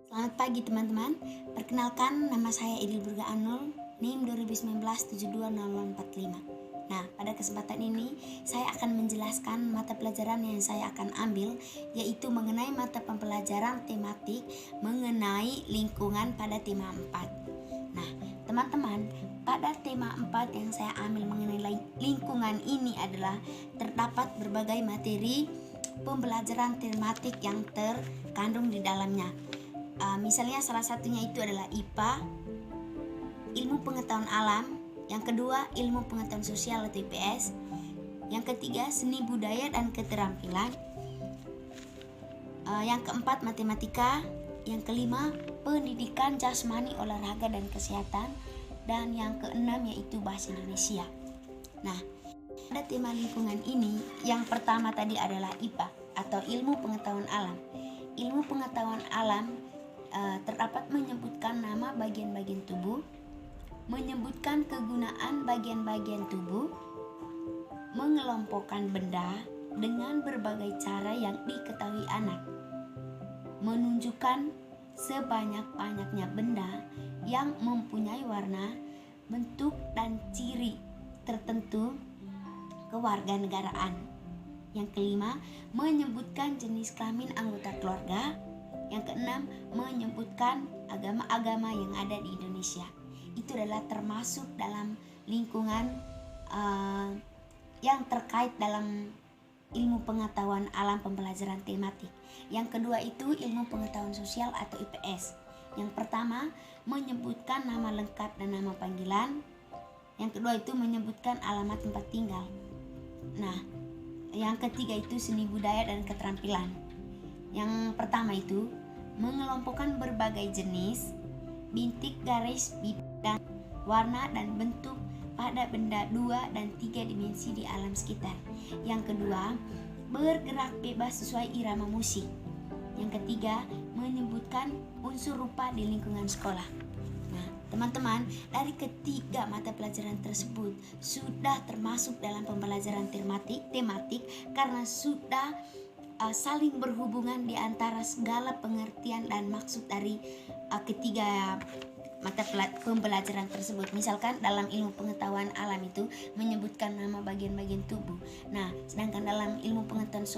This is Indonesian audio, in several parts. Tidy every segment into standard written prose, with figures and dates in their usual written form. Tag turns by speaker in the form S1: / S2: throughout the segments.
S1: Selamat pagi teman-teman. Perkenalkan, nama saya Edil Burga Anul, NIM 2019 720045. Nah, pada kesempatan ini saya akan menjelaskan mata pelajaran yang saya akan ambil, yaitu mengenai mata pembelajaran tematik mengenai lingkungan pada tema 4. Nah, teman-teman, pada tema 4 yang saya ambil mengenai lingkungan ini adalah terdapat berbagai materi pembelajaran tematik yang terkandung di dalamnya. Misalnya salah satunya itu adalah IPA, ilmu pengetahuan alam, yang kedua ilmu pengetahuan sosial atau IPS, yang ketiga seni budaya dan keterampilan, yang keempat matematika, yang kelima pendidikan jasmani, olahraga dan kesehatan, dan yang keenam yaitu bahasa Indonesia. Nah, pada tema lingkungan ini yang pertama tadi adalah IPA atau ilmu pengetahuan alam. Ilmu pengetahuan alam terdapat menyebutkan nama bagian-bagian tubuh, menyebutkan kegunaan bagian-bagian tubuh, mengelompokkan benda dengan berbagai cara yang diketahui anak, menunjukkan sebanyak-banyaknya benda yang mempunyai warna, bentuk, dan ciri tertentu kewarganegaraan. Yang kelima, menyebutkan jenis kelamin anggota keluarga. Yang keenam, menyebutkan agama-agama yang ada di Indonesia. Itu adalah termasuk dalam lingkungan yang terkait dalam ilmu pengetahuan alam pembelajaran tematik. Yang kedua itu ilmu pengetahuan sosial atau IPS. Yang pertama, menyebutkan nama lengkap dan nama panggilan. Yang kedua itu menyebutkan alamat tempat tinggal. Nah, yang ketiga itu seni budaya dan keterampilan. Yang pertama itu mengelompokkan berbagai jenis, bintik, garis, bidang, warna, dan bentuk pada benda 2 dan 3 dimensi di alam sekitar. Yang kedua, bergerak bebas sesuai irama musik. Yang ketiga, menyebutkan unsur rupa di lingkungan sekolah. Nah, teman-teman, dari ketiga mata pelajaran tersebut sudah termasuk dalam pembelajaran tematik karena sudah saling berhubungan di antara segala pengertian dan maksud dari ketiga mata pembelajaran tersebut. Misalkan dalam ilmu pengetahuan alam itu menyebutkan nama bagian-bagian tubuh. Nah, sedangkan dalam ilmu pengetahuan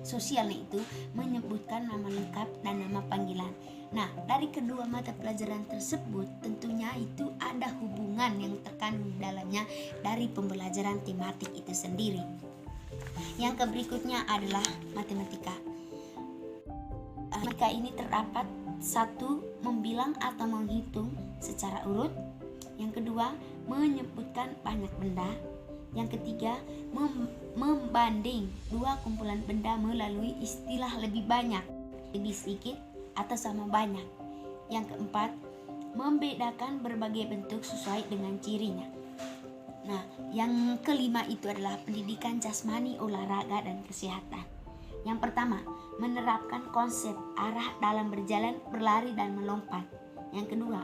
S1: sosial itu menyebutkan nama lengkap dan nama panggilan. Nah, dari kedua mata pelajaran tersebut tentunya itu ada hubungan yang terkandung di dalamnya dari pembelajaran tematik itu sendiri. Yang berikutnya adalah matematika. Matematika ini terdapat satu, membilang atau menghitung secara urut. Yang kedua, menyebutkan banyak benda. Yang ketiga, membanding dua kumpulan benda melalui istilah lebih banyak, lebih sedikit, atau sama banyak. Yang keempat, membedakan berbagai bentuk sesuai dengan cirinya. Nah, yang kelima itu adalah pendidikan jasmani, olahraga, dan kesehatan. Yang pertama, menerapkan konsep arah dalam berjalan, berlari, dan melompat. Yang kedua,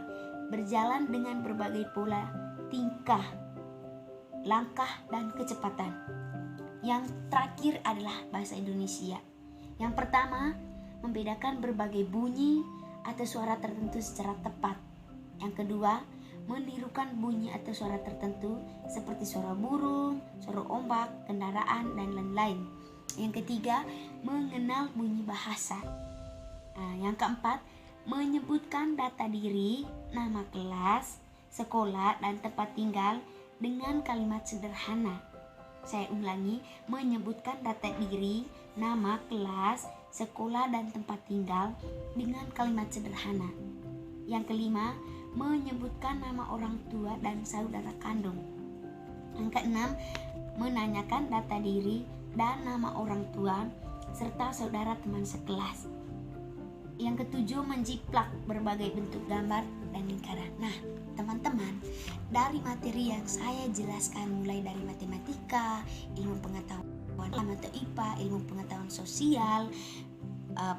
S1: berjalan dengan berbagai pola, tingkah, langkah, dan kecepatan. Yang terakhir adalah bahasa Indonesia. Yang pertama, membedakan berbagai bunyi atau suara tertentu secara tepat. Yang kedua, menirukan bunyi atau suara tertentu seperti suara burung, suara ombak, kendaraan, dan lain-lain. Yang ketiga, mengenal bunyi bahasa. Yang keempat, menyebutkan data diri, nama kelas, sekolah, dan tempat tinggal dengan kalimat sederhana. Saya ulangi, menyebutkan data diri, nama kelas, sekolah, dan tempat tinggal dengan kalimat sederhana. Yang kelima, menyebutkan nama orang tua dan saudara kandung. Yang keenam, menanyakan data diri dan nama orang tua serta saudara teman sekelas. Yang ketujuh, menjiplak berbagai bentuk gambar dan lingkaran. Nah, teman-teman, dari materi yang saya jelaskan mulai dari matematika, ilmu pengetahuan alam atau IPA, ilmu pengetahuan sosial,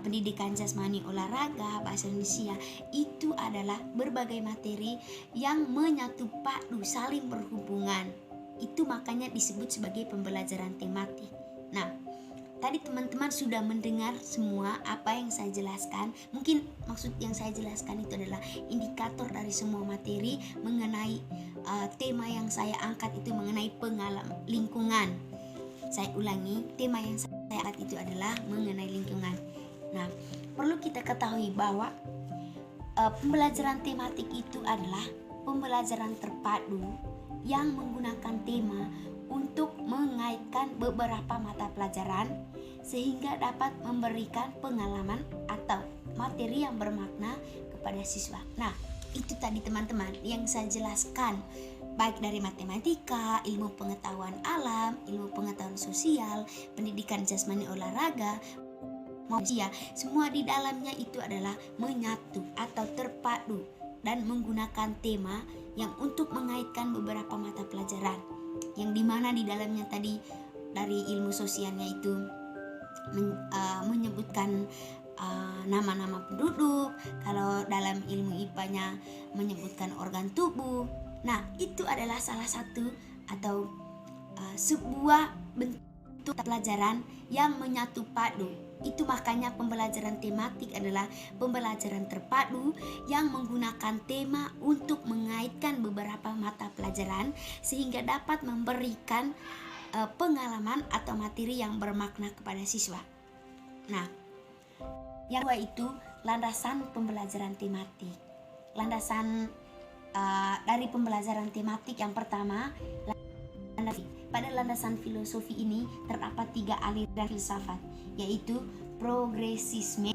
S1: pendidikan jasmani, olahraga, bahasa Indonesia, itu adalah berbagai materi yang menyatu padu, saling berhubungan. Itu makanya disebut sebagai pembelajaran tematik. Nah, tadi teman-teman sudah mendengar semua apa yang saya jelaskan. Mungkin maksud yang saya jelaskan itu adalah indikator dari semua materi mengenai tema yang saya angkat itu mengenai pengalaman lingkungan. Saya ulangi, tema yang saya angkat itu adalah mengenai lingkungan. Nah, perlu kita ketahui bahwa pembelajaran tematik itu adalah pembelajaran terpadu yang menggunakan tema untuk mengaitkan beberapa mata pelajaran sehingga dapat memberikan pengalaman atau materi yang bermakna kepada siswa. Nah, itu tadi teman-teman yang saya jelaskan, baik dari matematika, ilmu pengetahuan alam, ilmu pengetahuan sosial, pendidikan jasmani olahraga, manusia, semua di dalamnya itu adalah menyatu atau terpadu dan menggunakan tema yang untuk mengaitkan beberapa mata pelajaran, yang dimana di dalamnya tadi dari ilmu sosialnya itu menyebutkan nama-nama penduduk, kalau dalam ilmu IPA-nya menyebutkan organ tubuh. Nah, itu adalah salah satu atau sebuah bentuk pelajaran yang menyatu padu. Itu makanya pembelajaran tematik adalah pembelajaran terpadu yang menggunakan tema untuk mengaitkan beberapa mata pelajaran sehingga dapat memberikan pengalaman atau materi yang bermakna kepada siswa. Nah, yang kedua itu landasan pembelajaran tematik. Landasan dari pembelajaran tematik yang pertama, pada landasan filosofi ini terdapat 3 aliran filsafat, yaitu progresisme,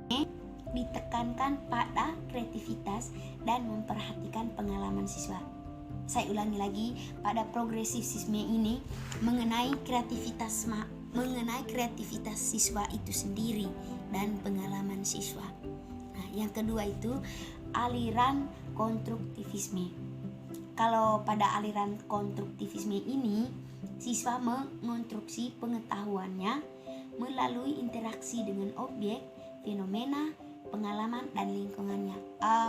S1: ditekankan pada kreativitas dan memperhatikan pengalaman siswa. Saya ulangi lagi, pada progresisme ini mengenai kreativitas siswa itu sendiri dan pengalaman siswa. Nah, yang kedua itu aliran konstruktivisme. Kalau pada aliran konstruktivisme ini, siswa mengonstruksi pengetahuannya melalui interaksi dengan objek, fenomena, pengalaman, dan lingkungannya.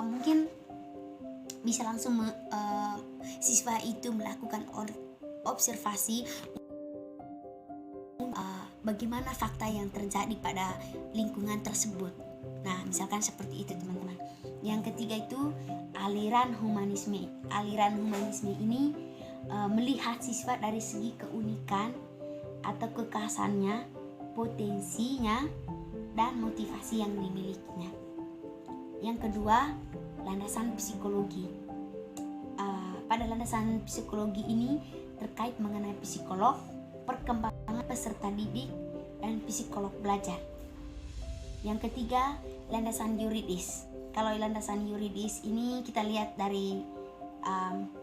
S1: Mungkin bisa langsung siswa itu melakukan observasi bagaimana fakta yang terjadi pada lingkungan tersebut. Nah, misalkan seperti itu teman-teman. Yang ketiga itu aliran humanisme. Aliran humanisme ini melihat siswa dari segi keunikan atau kekhasannya, potensinya, dan motivasi yang dimilikinya. Yang kedua, landasan psikologi. Pada landasan psikologi ini terkait mengenai psikolog, perkembangan peserta didik, dan psikolog belajar. Yang ketiga, landasan yuridis. Kalau landasan yuridis ini kita lihat dari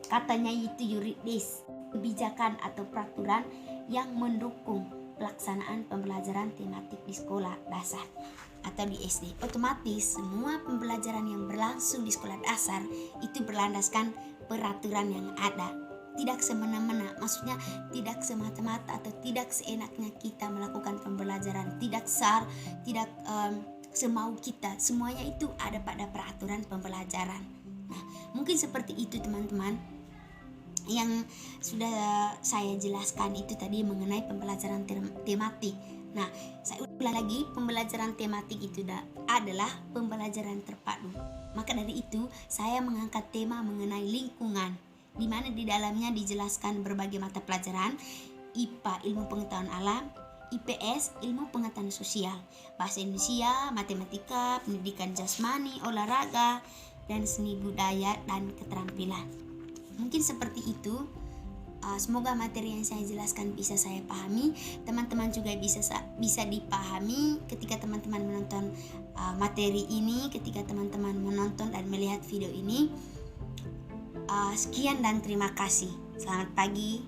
S1: katanya itu yuridis, kebijakan atau peraturan yang mendukung pelaksanaan pembelajaran tematik di sekolah dasar atau di SD. Otomatis semua pembelajaran yang berlangsung di sekolah dasar itu berlandaskan peraturan yang ada. Tidak semena-mena, maksudnya tidak semata-mata atau tidak seenaknya kita melakukan pembelajaran, tidak tidak semau kita. Semuanya itu ada pada peraturan pembelajaran. Nah, mungkin seperti itu teman-teman yang sudah saya jelaskan itu tadi mengenai pembelajaran tematik. Nah, saya ulang lagi, pembelajaran tematik itu adalah pembelajaran terpadu. Maka dari itu saya mengangkat tema mengenai lingkungan, di mana di dalamnya dijelaskan berbagai mata pelajaran: IPA, ilmu pengetahuan alam; IPS, ilmu pengetahuan sosial; bahasa Indonesia, matematika, pendidikan jasmani, olahraga, dan seni budaya dan keterampilan. Mungkin seperti itu. Semoga materi yang saya jelaskan bisa saya pahami, teman-teman juga bisa dipahami ketika teman-teman menonton materi ini, ketika teman-teman menonton dan melihat video ini. Sekian dan terima kasih. Selamat pagi.